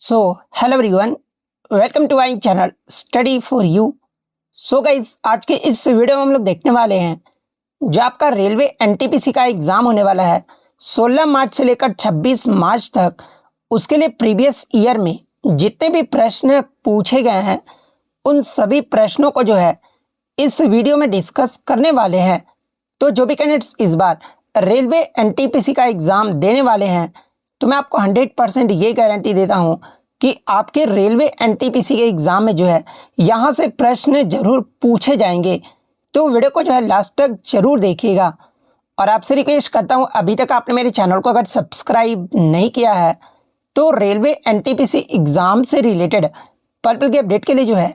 So hello everyone, welcome to my channel study for you. So guys, आज के इस video में हम लोग देखने वाले हैं जो आपका रेलवे एनटीपीसी का एग्ज़ाम होने वाला है 16 मार्च से लेकर 26 मार्च तक। उसके लिए प्रीवियस ईयर में जितने भी प्रश्न पूछे गए हैं उन सभी प्रश्नों को जो है इस वीडियो में डिस्कस करने वाले हैं। तो जो भी कैंडिडेट्स इस बार रेलवे एनटीपीसी का एग्ज़ाम देने वाले हैं तो मैं आपको 100% ये गारंटी देता हूँ कि आपके रेलवे एनटीपीसी के एग्ज़ाम में जो है यहाँ से प्रश्न जरूर पूछे जाएंगे। तो वीडियो को जो है लास्ट तक जरूर देखिएगा। और आपसे रिक्वेस्ट करता हूँ, अभी तक आपने मेरे चैनल को अगर सब्सक्राइब नहीं किया है तो रेलवे एनटीपीसी एग्ज़ाम से रिलेटेड पल पल की अपडेट के लिए जो है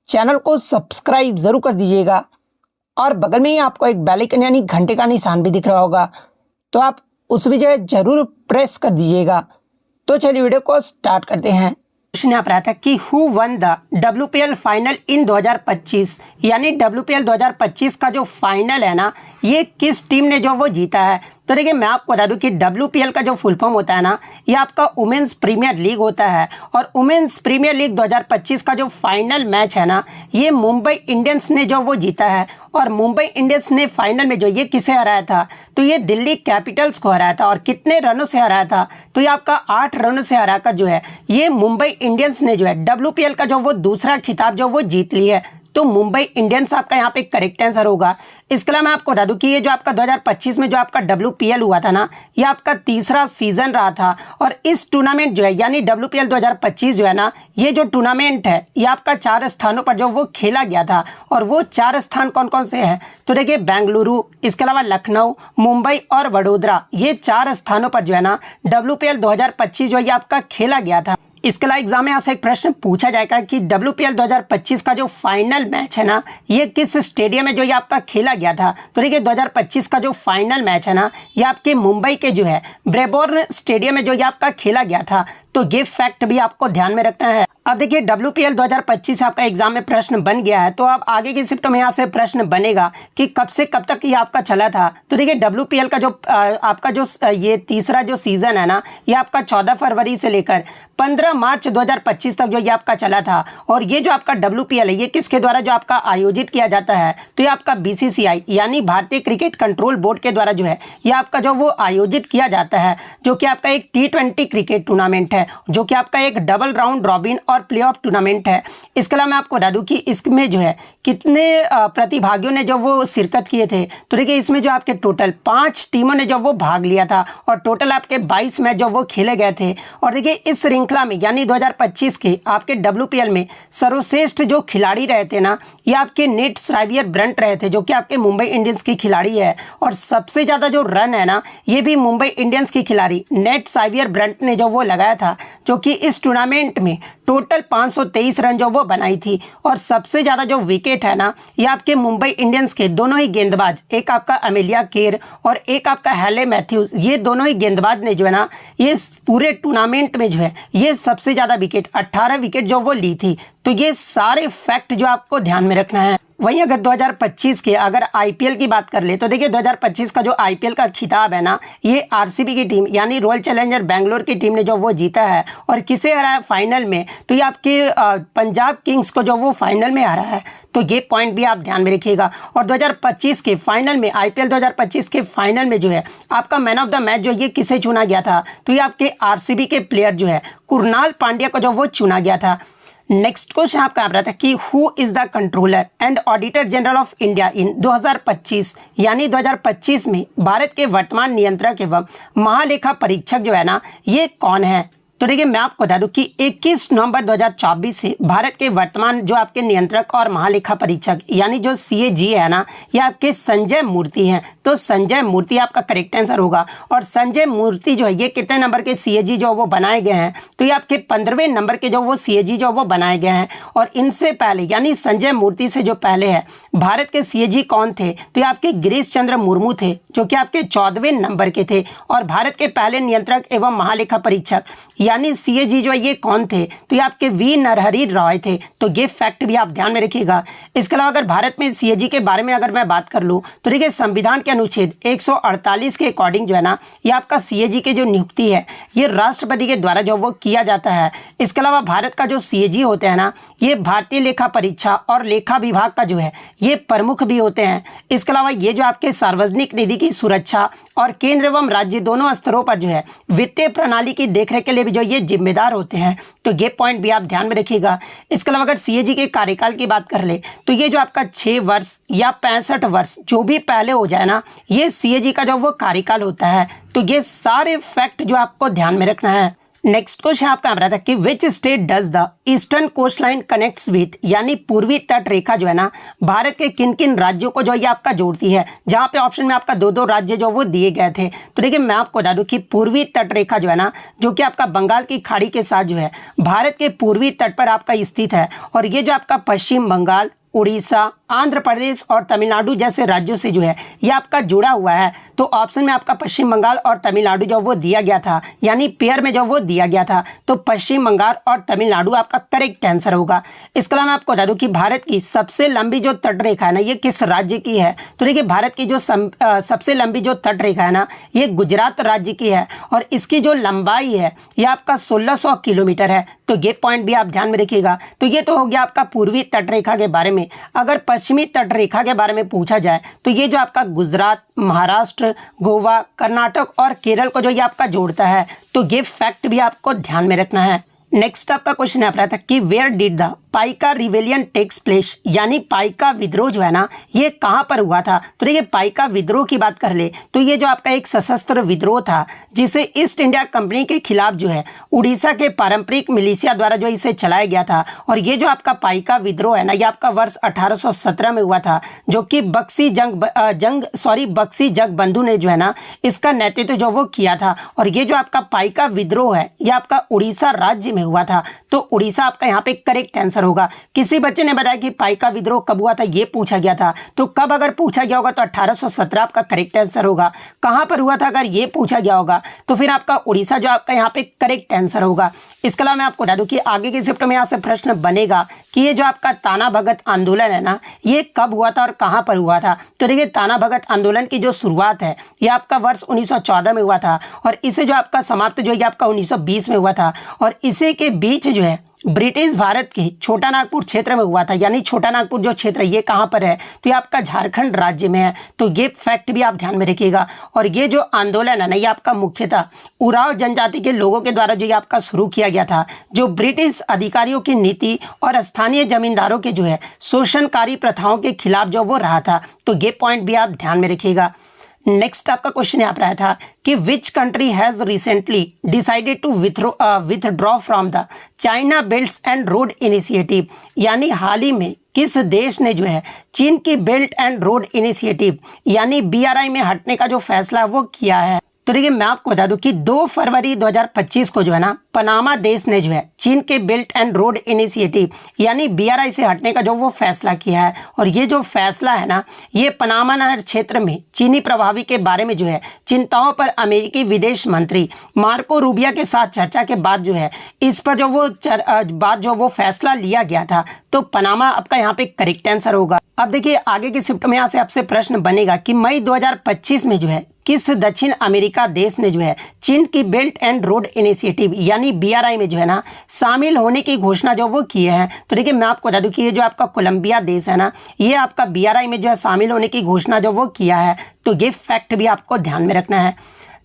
चैनल को सब्सक्राइब ज़रूर कर दीजिएगा। और बगल में ही आपको एक बेल आइकन यानी घंटे का निशान भी दिख रहा होगा, तो आप उस भी जो है जरूर प्रेस कर दीजिएगा। तो चलिए वीडियो को स्टार्ट करते हैं। क्वेश्चन यहाँ पर आता है कि who one the WPL final इन 2025, यानी WPL 2025 का जो फाइनल है ना, ये किस टीम ने जो वो जीता है। तो देखिए, मैं आपको बता दूं कि WPL का जो फुल फॉर्म होता है ना, ये आपका वुमेन्स प्रीमियर लीग होता है। और वुमेन्स प्रीमियर लीग 2025 का जो फाइनल मैच है ना, ये मुंबई इंडियंस ने जो वो जीता है। और मुंबई इंडियंस ने फाइनल में जो ये किसे हराया था, तो ये दिल्ली कैपिटल्स को हराया था। और कितने रनों से हराया था, तो ये आपका 8 रनों से हराकर जो है ये मुंबई इंडियंस ने जो है WPL का जो वो दूसरा खिताब जो वो जीत ली है। तो मुंबई इंडियंस आपका यहाँ पे करेक्ट आंसर होगा। इसके अलावा मैं आपको बता दूं कि ये जो आपका 2025 में जो आपका WPL हुआ था ना, ये आपका तीसरा सीजन रहा था। और इस टूर्नामेंट जो है यानी WPL 2025 जो है ना, ये जो टूर्नामेंट है ये आपका 4 स्थानों पर जो वो खेला गया था। और वो 4 स्थान कौन कौन से हैं, तो देखिए बेंगलुरु, इसके अलावा लखनऊ, मुंबई और वडोदरा, ये 4 स्थानों पर जो है ना WPL 2025 जो है ये आपका खेला गया था। इसके अलावा एग्जाम में यहाँ से एक प्रश्न पूछा जाएगा कि WPL 2025 का जो फाइनल मैच है ना, ये किस स्टेडियम में जो ये आपका खेला गया था। तो देखिए 2025 का जो फाइनल मैच है ना, ये आपके मुंबई के जो है ब्रेबोर्न स्टेडियम में जो ये आपका खेला गया था। तो ये फैक्ट भी आपको ध्यान में रखना है। अब देखिए WPL 2025 आपका एग्जाम में प्रश्न बन गया है, तो अब आगे की शिफ्ट में यहाँ से प्रश्न बनेगा कि कब से कब तक ये आपका चला था। तो देखिए WPL का जो आपका जो ये तीसरा जो सीज़न है ना, ये आपका 14 फरवरी से लेकर 15 मार्च 2025 तक जो ये आपका चला था। और ये जो आपका WPL है ये किसके द्वारा जो आपका आयोजित किया जाता है, तो ये आपका BCCI यानी भारतीय क्रिकेट कंट्रोल बोर्ड के द्वारा जो है ये आपका जो वो आयोजित किया जाता है, जो कि आपका एक T20 क्रिकेट टूर्नामेंट है, जो कि आपका एक डबल राउंड रॉबिन और प्लेऑफ टूर्नामेंट है। इसके अलावा मैं आपको बता दूं कि इसमें जो है कितने प्रतिभागियों ने जो वो शिरकत किए थे। तो देखिए इसमें जो आपके टोटल 5 टीमों ने जो वो भाग लिया था और टोटल आपके 22 मैच जो वो खेले गए थे। और देखिए इस श्रृंखला में यानी 2025 के आपके WPL में सर्वश्रेष्ठ जो खिलाड़ी रहे थे ना, ये आपके नेट साइवियर ब्रंट रहे थे, जो कि आपके मुंबई इंडियंस की खिलाड़ी है। और सबसे ज़्यादा जो रन है ना, ये भी मुंबई इंडियंस की खिलाड़ी नेट साइवियर ब्रंट ने जो वो लगाया था, जो कि इस टूर्नामेंट में टोटल 523 रन जो वो बनाई थी। और सबसे ज़्यादा जो विकेट है ना, ये आपके मुंबई इंडियंस के दोनों ही गेंदबाज, एक आपका अमेलिया केर और एक आपका हैले मैथ्यूज़, ये दोनों ही गेंदबाज ने जो है ना ये पूरे टूर्नामेंट में जो है ये सबसे ज़्यादा विकेट 18 विकेट जो वो ली थी। तो ये सारे फैक्ट जो आपको ध्यान में रखना है। वहीं अगर 2025 के अगर IPL की बात कर ले, तो देखिए 2025 का जो IPL का खिताब है ना, ये RCB की टीम यानी रॉयल चैलेंजर बेंगलोर की टीम ने जो वो जीता है। और किसे हराया फाइनल में, तो ये आपके पंजाब किंग्स को जो वो फाइनल में हराया है। तो ये पॉइंट भी आप ध्यान में रखिएगा। और 2025 के फाइनल में IPL 2025 के फाइनल में जो है आपका मैन ऑफ द मैच जो ये किसे चुना गया था, तो ये आपके RCB के प्लेयर जो है कुणाल पांड्या को जो वो चुना गया था। नेक्स्ट क्वेश्चन आपका रहा था कि who is the controller and auditor general of India in 2025, यानी 2025 में भारत के वर्तमान नियंत्रक एवं महालेखा परीक्षक जो है ना, ये कौन है। तो देखिए मैं आपको बता दूं कि 21 नवंबर 2024 से भारत के वर्तमान जो आपके नियंत्रक और महालेखा परीक्षक यानी जो CAG है ना, ये आपके संजय मूर्ति हैं। तो संजय मूर्ति आपका करेक्ट आंसर होगा। और संजय मूर्ति जो है ये कितने नंबर के CAG जो वो बनाए गए हैं, तो ये आपके 15वें नंबर के जो वो CAG जो वो बनाए गए हैं। और इनसे पहले यानी संजय मूर्ति से जो पहले है भारत के CAG कौन थे, तो ये आपके गिरीश चंद्र मुर्मू थे, जो कि आपके 14वें नंबर के थे। और भारत के पहले नियंत्रक एवं महालेखा परीक्षक यानी CAG जो ये कौन थे, तो ये आपके V नरहरि रॉय थे। तो ये फैक्ट भी आप ध्यान में रखिएगा। इसके अलावा अगर भारत में CAG के बारे में अगर मैं बात कर लूँ, तो देखिए संविधान के अनुच्छेद 148 के अकॉर्डिंग जो है ना, ये आपका CAG की जो नियुक्ति है ये राष्ट्रपति के द्वारा जो वो किया जाता है। इसके अलावा भारत का जो सीएजी होते हैं ना, ये भारतीय लेखा परीक्षा और लेखा विभाग का जो है ये प्रमुख भी होते हैं। इसके अलावा ये जो आपके सार्वजनिक निधि की सुरक्षा और केंद्र एवं राज्य दोनों स्तरों पर जो है वित्तीय प्रणाली की देखरेख के लिए भी जो ये जिम्मेदार होते हैं। तो ये पॉइंट भी आप ध्यान में रखिएगा। इसके अलावा अगर सीएजी के कार्यकाल की बात कर ले तो ये जो आपका 6 वर्ष या 65 वर्ष जो भी पहले हो जाए ना, ये सीएजी का जो वो कार्यकाल होता है। तो ये सारे फैक्ट जो आपको ध्यान में रखना है। नेक्स्ट क्वेश्चन आपका आ रहा था कि which state does the eastern coast line connects with, यानी पूर्वी तट रेखा जो है ना भारत के किन किन राज्यों को जो ये आपका जोड़ती है। जहाँ पे ऑप्शन में आपका 2-2 राज्य जो वो दिए गए थे। तो देखिए मैं आपको बता दूं कि पूर्वी तट रेखा जो है ना, जो कि आपका बंगाल की खाड़ी के साथ जो है भारत के पूर्वी तट पर आपका स्थित है। और ये जो आपका पश्चिम बंगाल, उड़ीसा, आंध्र प्रदेश और तमिलनाडु जैसे राज्यों से जो है ये आपका जुड़ा हुआ है। तो ऑप्शन में आपका पश्चिम बंगाल और तमिलनाडु जो वो दिया गया था, यानी पेयर में जो वो दिया गया था। तो पश्चिम बंगाल और तमिलनाडु आपका करेक्ट आंसर होगा। इसके अलावा मैं आपको बता दूं कि भारत की सबसे लंबी जो तट रेखा है ना, ये किस राज्य की है। तो देखिए भारत की जो सबसे लंबी जो तट रेखा है ना, ये गुजरात राज्य की है और इसकी जो लंबाई है ये आपका 1600 किलोमीटर है। तो ये पॉइंट भी आप ध्यान में रखिएगा। तो ये तो हो गया आपका पूर्वी तट रेखा के बारे में। अगर पश्चिमी तट रेखा के बारे में पूछा जाए तो ये जो आपका गुजरात, महाराष्ट्र, गोवा, कर्नाटक और केरल को जो ये आपका जोड़ता है। तो ये फैक्ट भी आपको ध्यान में रखना है। नेक्स्ट आपका क्वेश्चन आ रहा था कि where did the Paika rebellion takes place, यानी पाइका विद्रोह जो है ना ये कहाँ पर हुआ था। तो देखिए पाइका विद्रोह की बात कर ले तो ये जो आपका एक सशस्त्र विद्रोह था जिसे ईस्ट इंडिया कंपनी के खिलाफ जो है उड़ीसा के पारंपरिक मिलिशिया द्वारा जो इसे चलाया गया था। और ये जो आपका पाइका विद्रोह है ना, ये आपका वर्ष 1817 में हुआ था, जो कि बक्सी जगबंधु ने जो है ना इसका नेतृत्व जो वो किया था। और ये जो आपका पाइका विद्रोह है ये आपका उड़ीसा राज्य में हुआ था। तो उड़ीसा आपका यहाँ पे करेक्ट आंसर होगा। किसी बच्चे ने बताया कि पाइका विद्रोह कब हुआ था, ये पूछा गया था। तो कब अगर पूछा गया होगा तो 1817 आपका करेक्ट आंसर होगा। कहाँ पर हुआ था अगर ये पूछा गया होगा तो फिर आपका उड़ीसा जो आपका यहाँ पे करेक्ट आंसर होगा। इसके अलावा मैं आपको बता दूं कि आगे की शिफ्ट में यहाँ से प्रश्न बनेगा कि ये जो आपका ताना भगत आंदोलन है ना, ये कब हुआ था और कहाँ पर हुआ था। तो देखिए ताना भगत आंदोलन की जो शुरुआत है ये आपका वर्ष 1914 में हुआ था और इसे जो आपका समाप्त जो है आपका 1920 में हुआ था। और इसी के बीच जो है ब्रिटिश भारत के छोटा नागपुर क्षेत्र में हुआ था। यानी छोटा नागपुर जो क्षेत्र ये कहाँ पर है, तो ये आपका झारखंड राज्य में है। तो ये फैक्ट भी आप ध्यान में रखिएगा। और ये जो आंदोलन है ना, ये आपका मुख्यतः उराव जनजाति के लोगों के द्वारा जो ये आपका शुरू किया गया था, जो ब्रिटिश अधिकारियों की नीति और स्थानीय जमींदारों के जो है शोषणकारी प्रथाओं के खिलाफ जो वो रहा था। तो ये पॉइंट भी आप ध्यान में रखिएगा। नेक्स्ट आपका क्वेश्चन यहाँ पर आया था कि which country has recently decided to withdraw from the China belt and road initiative, यानी हाल ही में किस देश ने जो है चीन की बेल्ट एंड रोड इनिशिएटिव यानी BRI में हटने का जो फैसला वो किया है। तो देखिए मैं आपको बता दूं कि 2 फरवरी 2025 को जो है ना पनामा देश ने जो है चीन के बेल्ट एंड रोड इनिशिएटिव यानी BRI से हटने का जो वो फैसला किया है। और ये जो फैसला है ना, ये पनामा नहर क्षेत्र में चीनी प्रभावी के बारे में जो है चिंताओं पर अमेरिकी विदेश मंत्री मार्को रूबियो के साथ चर्चा के बाद जो है इस पर जो वो फैसला लिया गया था। तो पनामा आपका यहाँ पे करेक्ट आंसर होगा। अब देखिए आगे की शिफ्ट में यहाँ से आपसे प्रश्न बनेगा कि मई 2025 में जो है किस दक्षिण अमेरिका देश ने जो है चीन की बेल्ट एंड रोड इनिशिएटिव यानी BRI में जो है ना शामिल होने की घोषणा जो वो किए हैं। तो देखिए मैं आपको बता दूं कि ये जो आपका कोलंबिया देश है ना, ये आपका BRI में जो है शामिल होने की घोषणा जो वो किया है। तो ये फैक्ट भी आपको ध्यान में रखना है।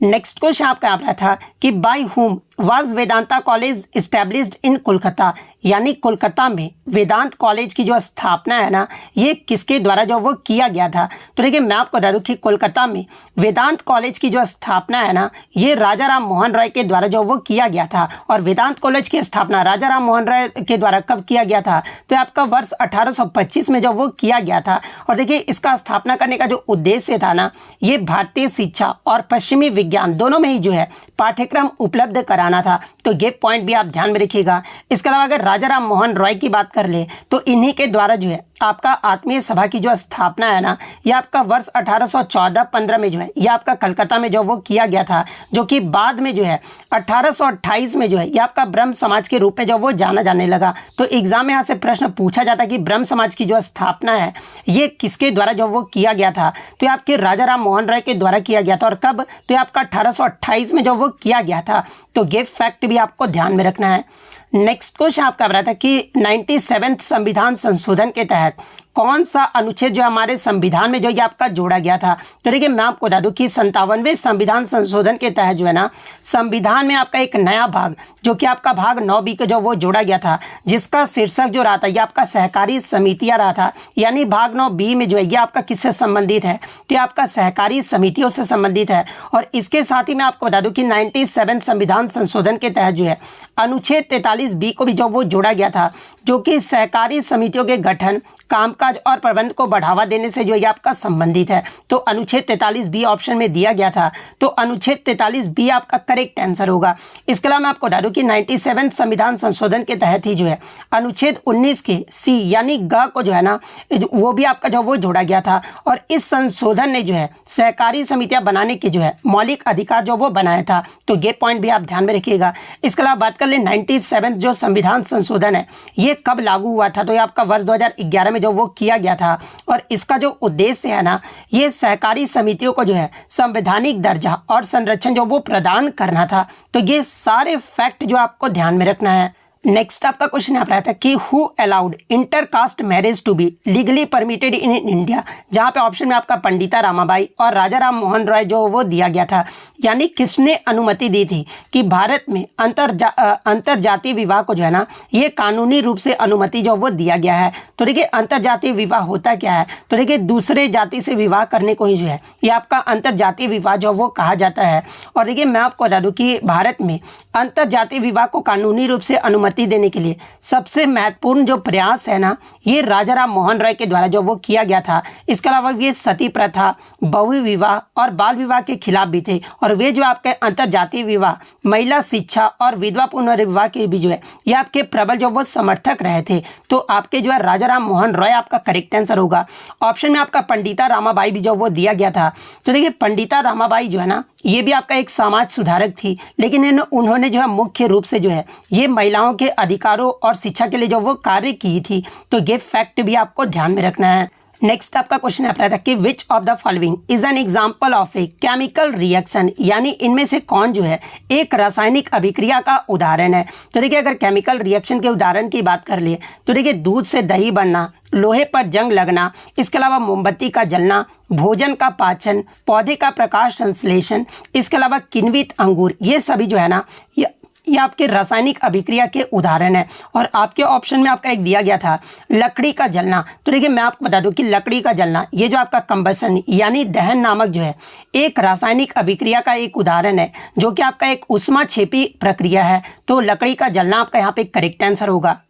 नेक्स्ट क्वेश्चन आपका आ रहा था कि by whom was Vedanta college established in Kolkata, यानी कोलकाता में वेदांत कॉलेज की जो स्थापना है ना, ये किसके द्वारा जो वो किया गया था। तो देखिए मैं आपको बता दूं कि कोलकाता में वेदांत कॉलेज की जो स्थापना है ना, ये राजा राम मोहन राय के द्वारा जो वो किया गया था। और वेदांत कॉलेज की स्थापना राजा राम मोहन राय के द्वारा कब किया गया था, तो आपका वर्ष 1825 में जो वो किया गया था। और देखिए इसका स्थापना करने का जो उद्देश्य था ना, ये भारतीय शिक्षा और पश्चिमी विज्ञान दोनों में ही जो है पाठ्यक्रम उपलब्ध कराना था। तो ये पॉइंट भी आप ध्यान में रखिएगा। इसके अलावा अगर राजा राम मोहन रॉय की बात कर ले तो इन्हीं के द्वारा जो है आपका आत्मीय सभा की जो स्थापना है ना, ये आपका वर्ष 1814-15 में जो है ये आपका कलकत्ता में जो वो किया गया था, जो कि बाद में जो है 1828 में जो है ये आपका ब्रह्म समाज के रूप में जो वो जाना जाने लगा। तो एग्जाम में यहाँ से प्रश्न पूछा जाता है कि ब्रह्म समाज की जो स्थापना है ये किसके द्वारा जो वो किया गया था, तो ये आपके राजा राम मोहन राय के द्वारा किया गया था। और कब, तो ये आपका 1828 में जो वो किया गया था। तो ये फैक्ट भी आपको ध्यान में रखना है। नेक्स्ट क्वेश्चन आपका बता था कि 97वें संविधान संशोधन के तहत कौन सा अनुच्छेद जो हमारे संविधान में जो ये आपका जोड़ा गया था। तो देखिए मैं आपको बता दूं कि 57वें संविधान संशोधन के तहत जो है ना संविधान में आपका एक नया भाग जो कि आपका भाग 9B का जो वो जोड़ा गया था, जिसका शीर्षक जो रहा था ये आपका सहकारी समितियां रहा था। यानी भाग 9B में जो है ये आपका किससे संबंधित है, तो ये आपका सहकारी समितियों से संबंधित है। और इसके साथ ही मैं आपको बता दूं कि 97 संविधान संशोधन के तहत जो है अनुच्छेद 43B को भी जो वो जोड़ा गया था, जो कि सहकारी समितियों के गठन, कामकाज और प्रबंध को बढ़ावा देने से जो ये आपका संबंधित है। तो अनुच्छेद 43B ऑप्शन में दिया गया था, तो अनुच्छेद 43B आपका करेक्ट आंसर होगा। इसके अलावा मैं आपको बता दूं कि 97 संविधान संशोधन के तहत ही जो है अनुच्छेद 19 के C यानी ग को जो है ना वो भी आपका जो वो जोड़ा गया था। और इस संशोधन ने जो है सहकारी समितियां बनाने के जो है मौलिक अधिकार जो वो बनाया था। तो ये पॉइंट भी आप ध्यान में रखिएगा। इसके अलावा बात कर ले 97 जो संविधान संशोधन है ये कब लागू हुआ था, तो ये आपका वर्ष 2011 में जो वो किया गया था। और इसका जो उद्देश्य है ना ये सहकारी समितियों को जो है संवैधानिक दर्जा और संरक्षण जो वो प्रदान करना था। तो ये सारे फैक्ट जो आपको ध्यान में रखना है। नेक्स्ट आपका क्वेश्चन यहाँ पर आता है कि who allowed intercaste marriage to be legally permitted in India, जहाँ पे ऑप्शन में आपका पंडिता रामाबाई और राजा राम मोहन रॉय जो वो दिया गया था। यानी किसने अनुमति दी थी कि भारत में अंतरजातीय विवाह को जो है ना ये कानूनी रूप से अनुमति जो वो दिया गया है। तो देखिए अंतरजातीय विवाह होता क्या है, तो देखिए दूसरे जाति से विवाह करने को ही जो है ये आपका अंतरजातीय विवाह जो वो कहा जाता है। और देखिए मैं आपको बता दूं कि भारत में अंतरजातीय विवाह को कानूनी रूप से अनुमति देने के लिए सबसे महत्वपूर्ण जो प्रयास है ना ये राजा राम मोहन रॉय के द्वारा जो वो किया गया था। इसके अलावा ये सती प्रथा, बहु विवाह और बाल विवाह के खिलाफ भी थे। और वे जो आपके अंतरजातीय विवाह, महिला शिक्षा और विधवा पुनर्विवाह के भी जो है ये आपके प्रबल जो वो समर्थक रहे थे। तो आपके जो है राजा राम मोहन रॉय आपका करेक्ट आंसर होगा। ऑप्शन में आपका पंडिता रामाबाई भी जो वो दिया गया था। तो देखिए पंडिता रामाबाई जो है ना ये भी आपका एक समाज सुधारक थी, लेकिन उन्होंने जो है मुख्य रूप से जो है ये महिलाओं के अधिकारों और शिक्षा के लिए जो वो कार्य की थी। तो ये फैक्ट भी आपको ध्यान में रखना है। नेक्स्ट आपका क्वेश्चन आता था कि which of the following is an example of a chemical reaction, यानी इनमें से कौन जो है एक रासायनिक अभिक्रिया का उदाहरण है। तो देखिए अगर केमिकल रिएक्शन के उदाहरण की बात कर ले तो देखिए दूध से दही बनना, लोहे पर जंग लगना, इसके अलावा मोमबत्ती का जलना, भोजन का पाचन, पौधे का प्रकाश संश्लेषण, इसके अलावा किण्वित अंगूर, ये सभी जो है ना ये आपके रासायनिक अभिक्रिया के उदाहरण है। और आपके ऑप्शन में आपका एक दिया गया था लकड़ी का जलना। तो देखिए मैं आपको बता दूं कि लकड़ी का जलना ये जो आपका कंबसन यानी दहन नामक जो है एक रासायनिक अभिक्रिया का एक उदाहरण है, जो कि आपका एक ऊष्माक्षेपी प्रक्रिया है। तो लकड़ी का जलना आपका यहाँ पे करेक्ट आंसर होगा।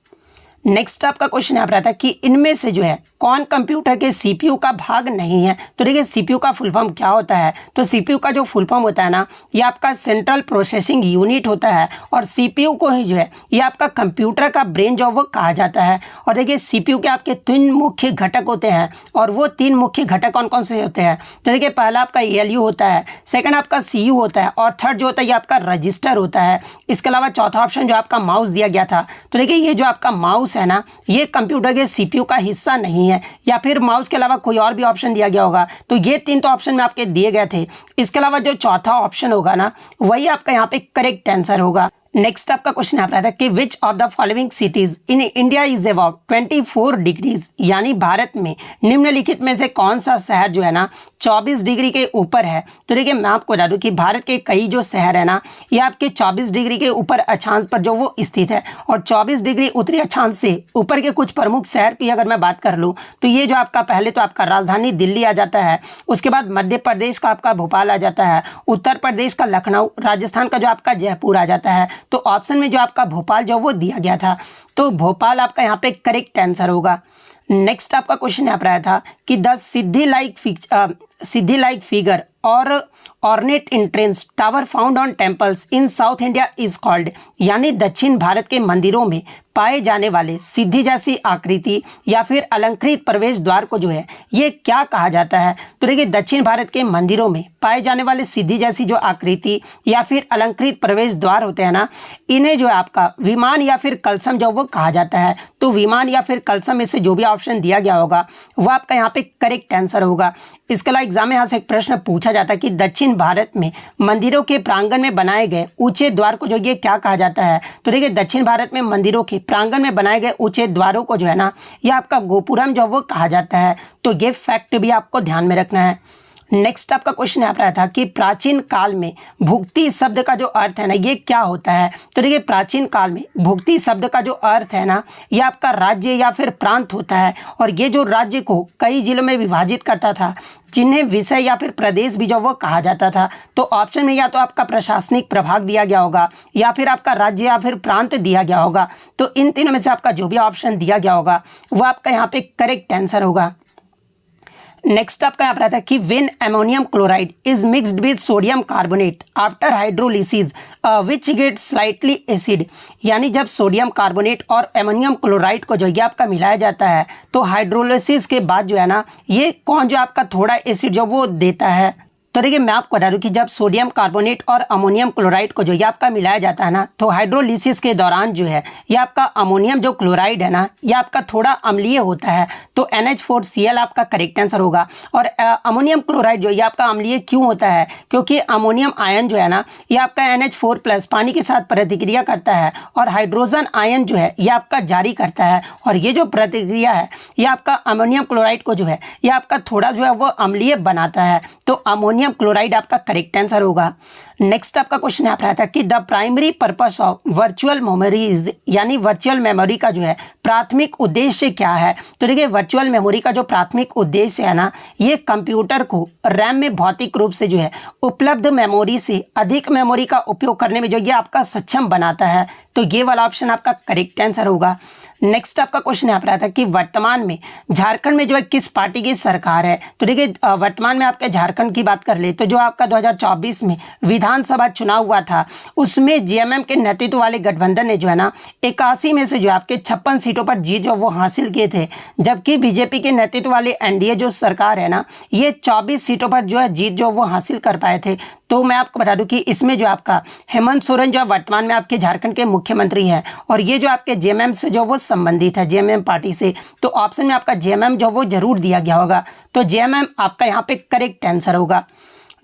नेक्स्ट आपका क्वेश्चन यहाँ पर आता है कि इनमें से जो है कौन कंप्यूटर के सीपीयू का भाग नहीं है। तो देखिए सीपीयू का फुल फॉर्म क्या होता है, तो सीपीयू का जो फुल फॉर्म होता है ना ये आपका सेंट्रल प्रोसेसिंग यूनिट होता है। और सीपीयू को ही जो है ये आपका कंप्यूटर का ब्रेन जो वो कहा जाता है। और देखिए सीपीयू के आपके 3 मुख्य घटक होते हैं, और वो 3 मुख्य घटक कौन कौन से होते हैं। तो देखिए पहला आपका एलयू होता है, सेकंड आपका सीयू होता है, और थर्ड जो होता है ये आपका रजिस्टर होता है। इसके अलावा चौथा ऑप्शन जो आपका माउस दिया गया था। तो देखिए ये जो आपका माउस है ना ये कंप्यूटर के सीपीयू का हिस्सा नहीं है, या फिर माउस के अलावा कोई और भी ऑप्शन दिया गया होगा। तो ये 3 तो ऑप्शन में आपके दिए गए थे। इसके अलावा जो चौथा ऑप्शन होगा ना वही आपका यहाँ पे करेक्ट आंसर होगा। नेक्स्ट आपका क्वेश्चन यहाँ पर आता है कि which of the following cities in India is about 24 degrees, यानी भारत में निम्नलिखित में से कौन सा शहर जो है ना 24 डिग्री के ऊपर है। तो देखिए मैं आपको बता दूं कि भारत के कई जो शहर है ना ये आपके 24 डिग्री के ऊपर अक्षांश पर जो वो स्थित है। और 24 डिग्री उत्तरी अक्षांश से ऊपर के कुछ प्रमुख शहर की अगर मैं बात कर लूँ तो ये जो आपका पहले तो आपका राजधानी दिल्ली आ जाता है, उसके बाद मध्य प्रदेश का आपका भोपाल आ जाता है, उत्तर प्रदेश का लखनऊ, राजस्थान का जो आपका जयपुर आ जाता है। तो ऑप्शन में जो आपका भोपाल जो वो दिया गया था, तो भोपाल आपका यहाँ पे करेक्ट आंसर होगा। नेक्स्ट आपका क्वेश्चन यहाँ पर आया था कि द सिद्धि लाइक फिगर और ornate entrance tower found on temples in south India is called, यानी दक्षिण भारत के मंदिरों में पाए जाने वाले सिद्धि जैसी आकृति या फिर अलंकृत प्रवेश द्वार को जो है ये क्या कहा जाता है? तो देखिए दक्षिण भारत के मंदिरों में पाए जाने वाले सिद्धि जैसी जो आकृति या फिर अलंकृत प्रवेश द्वार होते हैं ना, इन्हें जो है आपका विमान या फिर कलशम जो वो कहा जाता है। तो विमान या फिर कलशम में से जो भी ऑप्शन दिया गया होगा वो आपका यहाँ पे करेक्ट आंसर होगा। इसके अलावा एग्जाम में यहाँ से एक प्रश्न पूछा जाता है कि दक्षिण भारत में मंदिरों के प्रांगण में बनाए गए ऊंचे द्वार को जो ये क्या कहा जाता है? तो देखिए दक्षिण भारत में मंदिरों के प्रांगण में बनाए गए ऊंचे द्वारों को जो है ना, यह आपका गोपुरम जो वो कहा जाता है। तो ये फैक्ट भी आपको ध्यान में रखना है। नेक्स्ट आपका क्वेश्चन यहाँ पर आया था कि प्राचीन काल में भुक्ति शब्द का जो अर्थ है ना, ये क्या होता है? तो देखिए प्राचीन काल में भुक्ति शब्द का जो अर्थ है ना, ये आपका राज्य या फिर प्रांत होता है। और ये जो राज्य को कई जिलों में विभाजित करता था, जिन्हें विषय या फिर प्रदेश भी जो वो कहा जाता था। तो ऑप्शन में या तो आपका प्रशासनिक प्रभाग दिया गया होगा या फिर आपका राज्य या फिर प्रांत दिया गया होगा। तो इन तीनों में से आपका जो भी ऑप्शन दिया गया होगा वो आपका यहाँ पे करेक्ट आंसर होगा। नेक्स्ट आपका यहाँ पर आता है कि when ammonium chloride is mixed with sodium carbonate after hydrolysis which get slightly acid, यानी जब सोडियम कार्बोनेट और अमोनियम क्लोराइड को जो ये आपका मिलाया जाता है तो हाइड्रोलिसिस के बाद जो है ना, ये कौन जो आपका थोड़ा एसिड जो वो देता है? तो देखिए मैं आपको बता दूं कि जब सोडियम कार्बोनेट और अमोनियम क्लोराइड को जो ये आपका मिलाया जाता है ना, तो हाइड्रोलिसिस के दौरान जो है ये आपका अमोनियम जो क्लोराइड है ना, ये आपका थोड़ा अम्लीय होता है। तो NH4Cl आपका करेक्ट आंसर होगा। और अमोनियम क्लोराइड जो ये आपका अम्लीय क्यों होता है? क्योंकि अमोनियम आयन जो है ना, ये आपका NH4+ पानी के साथ प्रतिक्रिया करता है और हाइड्रोजन आयन जो है ये आपका जारी करता है। और ये जो प्रतिक्रिया है ये आपका अमोनियम क्लोराइड को जो है ये आपका थोड़ा जो है वो अम्लीय बनाता है। तो अमोनियम क्लोराइड आपका करेक्ट आंसर होगा। नेक्स्ट आपका क्वेश्चन यहाँ पर आता है कि the primary purpose of virtual memories, यानी वर्चुअल मेमोरी का जो है प्राथमिक उद्देश्य क्या है? तो देखिए वर्चुअल मेमोरी का जो प्राथमिक उद्देश्य है ना, ये कंप्यूटर को रैम में भौतिक रूप से जो है उपलब्ध मेमोरी से अधिक मेमोरी का उपयोग करने में जो ये आपका सक्षम बनाता है। तो ये वाला ऑप्शन आपका करेक्ट आंसर होगा। नेक्स्ट आपका क्वेश्चन यहाँ पर आता है कि वर्तमान में झारखंड में जो है किस पार्टी की सरकार है? तो देखिए वर्तमान में आपके झारखंड की बात कर ले तो जो आपका 2024 में विधानसभा चुनाव हुआ था, उसमें जेएमएम के नेतृत्व वाले गठबंधन ने जो है ना 81 में से जो आपके 56 सीटों पर जीत जो वो हासिल किए थे। जबकि बीजेपी के नेतृत्व वाले एनडीए जो सरकार है ना, ये 24 सीटों पर जो है जीत जो वो हासिल कर पाए थे। तो मैं आपको बता दूं कि इसमें जो आपका हेमंत सोरेन जो वर्तमान में आपके झारखंड के मुख्यमंत्री हैं और ये जो आपके जेएमएम से जो वो संबंधित है, जेएमएम पार्टी से। तो ऑप्शन में आपका जेएमएम जो वो जरूर दिया गया होगा। तो जेएमएम आपका यहाँ पे करेक्ट आंसर होगा।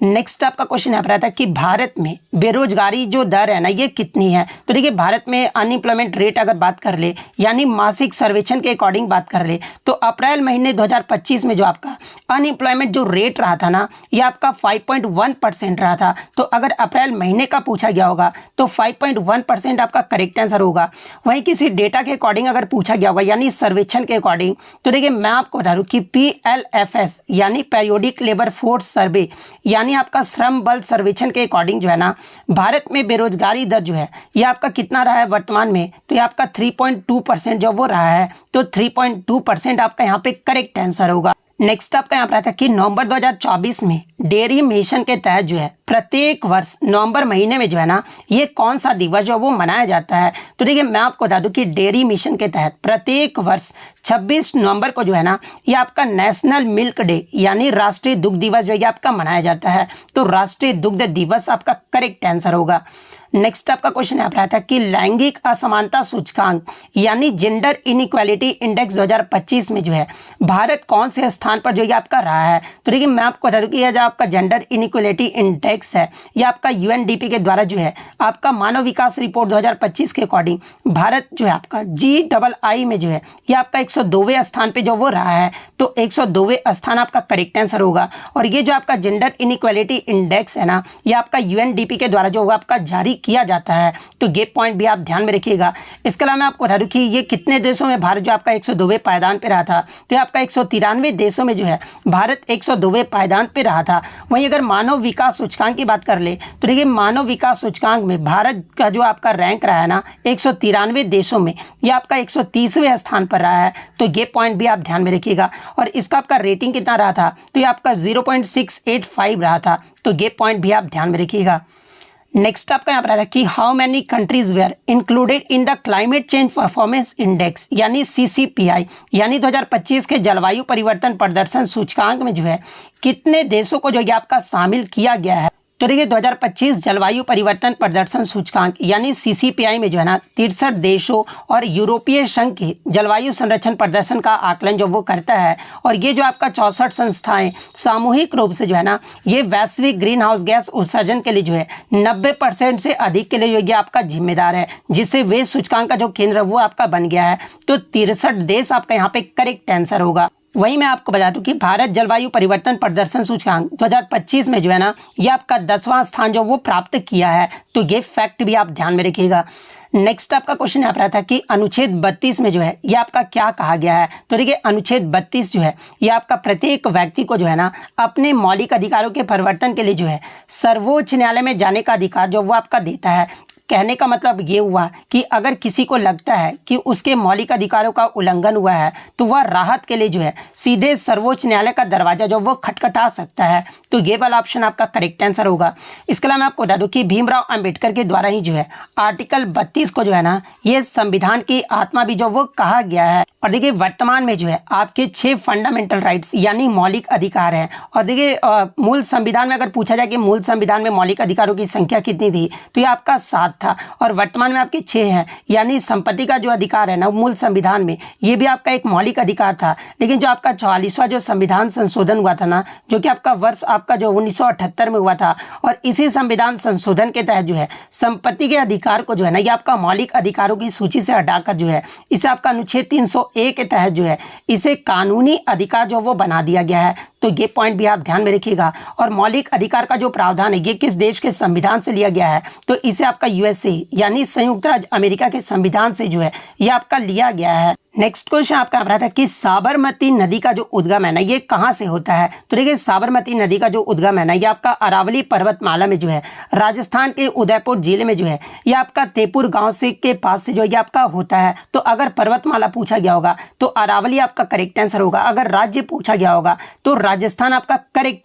नेक्स्ट आपका क्वेश्चन यहाँ पर आता है कि भारत में बेरोजगारी जो दर है ना, ये कितनी है? तो देखिए भारत में अनएम्प्लॉयमेंट रेट अगर बात कर ले, यानी मासिक सर्वेक्षण के अकॉर्डिंग बात कर ले, तो अप्रैल महीने 2025 में जो आपका अनएम्प्लॉयमेंट जो रेट रहा था ना, ये आपका 5.1% रहा था। तो अगर अप्रैल महीने का पूछा गया होगा तो 5.1% आपका करेक्ट आंसर होगा। वहीं किसी डेटा के अकॉर्डिंग अगर पूछा गया होगा, यानी सर्वेक्षण के अकॉर्डिंग, तो देखिए मैं आपको बता दूँ कि PLFS यानी पीरियोडिक लेबर फोर्स सर्वे, यानी आपका श्रम बल सर्वेक्षण के अकॉर्डिंग जो है ना, भारत में बेरोजगारी दर जो है ये आपका कितना रहा है वर्तमान में? तो ये आपका 3.2% जो वो रहा है। तो 3.2% आपका यहाँ पे करेक्ट आंसर होगा। नेक्स्ट आपका यहाँ पर आता है कि नवंबर 2024 में डेयरी मिशन के तहत जो है प्रत्येक वर्ष नवंबर महीने में जो है ना, ये कौन सा दिवस जो वो मनाया जाता है? तो देखिए मैं आपको बता दूं कि डेयरी मिशन के तहत प्रत्येक वर्ष 26 नवंबर को जो है ना, ये आपका नेशनल मिल्क डे यानी राष्ट्रीय दुग्ध दिवस जो ये आपका मनाया जाता है। तो राष्ट्रीय दुग्ध दिवस आपका करेक्ट आंसर होगा। नेक्स्ट आपका क्वेश्चन यहाँ पर आता है कि लैंगिक असमानता सूचकांक यानी जेंडर इनइक्वालिटी इंडेक्स 2025 में जो है भारत कौन से स्थान पर जो ये आपका रहा है? तो देखिए मैं आपको बता दूं कि यह जो आपका जेंडर इनइक्वालिटी इंडेक्स है, ये आपका UNDP के द्वारा जो है आपका मानव विकास रिपोर्ट 2025 के अकॉर्डिंग भारत जो है आपका GII में जो है ये आपका 102वें स्थान पर जो वो रहा है। तो 102वें स्थान आपका करेक्ट आंसर होगा। और ये जो आपका जेंडर इनइक्वालिटी इंडेक्स है ना, ये आपका UNDP के द्वारा जो आपका जारी किया जाता है। तो ये पॉइंट भी आप ध्यान में रखिएगा। इसके अलावा मैं आपको बता दूं कि ये कितने देशों में भारत जो आपका 102वें पायदान पे रहा था? तो आपका 193 देशों में जो है भारत 102वें पायदान पे रहा था। वहीं अगर मानव विकास सूचकांक की बात कर ले तो देखिए मानव विकास सूचकांक में भारत का जो आपका रैंक रहा है ना 193 देशों में, ये आपका 130वें स्थान पर रहा है। तो ये पॉइंट भी आप ध्यान में रखिएगा। और इसका आपका रेटिंग कितना रहा था? तो ये आपका 0.685 रहा था। तो ये पॉइंट भी आप ध्यान में रखिएगा। नेक्स्ट आपका यहाँ पर आता है कि how many countries were included in the climate change performance index यानी CCPI यानी 2025 के जलवायु परिवर्तन प्रदर्शन सूचकांक में जो है कितने देशों को जो है आपका शामिल किया गया है। तो देखिए 2025 जलवायु परिवर्तन प्रदर्शन सूचकांक यानी CCPI में जो है ना 63 देशों और यूरोपीय संघ के जलवायु संरक्षण प्रदर्शन का आकलन जो वो करता है। और ये जो आपका 64 संस्थाएं सामूहिक रूप से जो है ना ये वैश्विक ग्रीन हाउस गैस उत्सर्जन के लिए जो है 90% से अधिक के लिए जो ये आपका जिम्मेदार है, जिससे वे सूचकांक का जो केंद्र वो आपका बन गया है। तो 63 देश आपका यहाँ पे करेक्ट आंसर होगा। वहीं मैं आपको बता दूं कि भारत जलवायु परिवर्तन प्रदर्शन सूचकांक 2025 में जो है ना ये आपका 10वां स्थान जो वो प्राप्त किया है। तो ये फैक्ट भी आप ध्यान में रखिएगा। नेक्स्ट आपका क्वेश्चन यहाँ पर आता है कि अनुच्छेद 32 में जो है ये आपका क्या कहा गया है। तो देखिए अनुच्छेद 32 जो है ये आपका प्रत्येक व्यक्ति को जो है ना अपने मौलिक अधिकारों के परिवर्तन के लिए जो है सर्वोच्च न्यायालय में जाने का अधिकार जो वो आपका देता है। कहने का मतलब ये हुआ कि अगर किसी को लगता है कि उसके मौलिक अधिकारों का उल्लंघन हुआ है तो वह राहत के लिए जो है सीधे सर्वोच्च न्यायालय का दरवाजा जो वो खटखटा सकता है। तो ये वाला ऑप्शन आपका करेक्ट आंसर होगा। इसके अलावा मैं आपको बता दूं कि भीमराव अंबेडकर के द्वारा ही जो है आर्टिकल 32 को जो है ना ये संविधान की आत्मा भी जो वो कहा गया है। और देखिए वर्तमान में जो है आपके 6 फंडामेंटल राइट्स यानी मौलिक अधिकार हैं। और देखिए मूल संविधान में अगर पूछा जाए कि मूल संविधान में मौलिक अधिकारों की संख्या कितनी थी तो ये आपका 7 था और वर्तमान में आपके 6 हैं। यानी संपत्ति का जो अधिकार है ना मूल संविधान में ये भी आपका एक मौलिक अधिकार था। लेकिन जो आपका 44वां जो संविधान संशोधन हुआ था ना जो कि आपका वर्ष आपका जो 1978 में हुआ था और इसी संविधान संशोधन के तहत जो है संपत्ति के अधिकार को जो है ना ये आपका मौलिक अधिकारों की सूची से हटाकर जो है इसे आपका अनुच्छेद 301 के तहत जो है इसे कानूनी अधिकार जो वो बना दिया गया है। तो ये पॉइंट भी आप ध्यान में रखिएगा। और मौलिक अधिकार का जो प्रावधान है ये किस देश के संविधान से लिया गया है तो इसे आपका USA यानी संयुक्त राज्य अमेरिका के संविधान से जो है ये आपका लिया गया है। नेक्स्ट क्वेश्चन आपका आ रहा था कि साबरमती नदी का जो उद्गम है ना ये कहाँ से होता है। तो देखिए साबरमती नदी का जो उद्गम है ना ये आपका अरावली पर्वतमाला में जो है राजस्थान के उदयपुर जिले में जो है ये आपका तेपुर गांव से के पास से जो ये आपका होता है। तो अगर पर्वतमाला पूछा गया होगा तो अरावली आपका करेक्ट आंसर होगा। अगर राज्य पूछा गया होगा तो राजस्थान आपका करेक्ट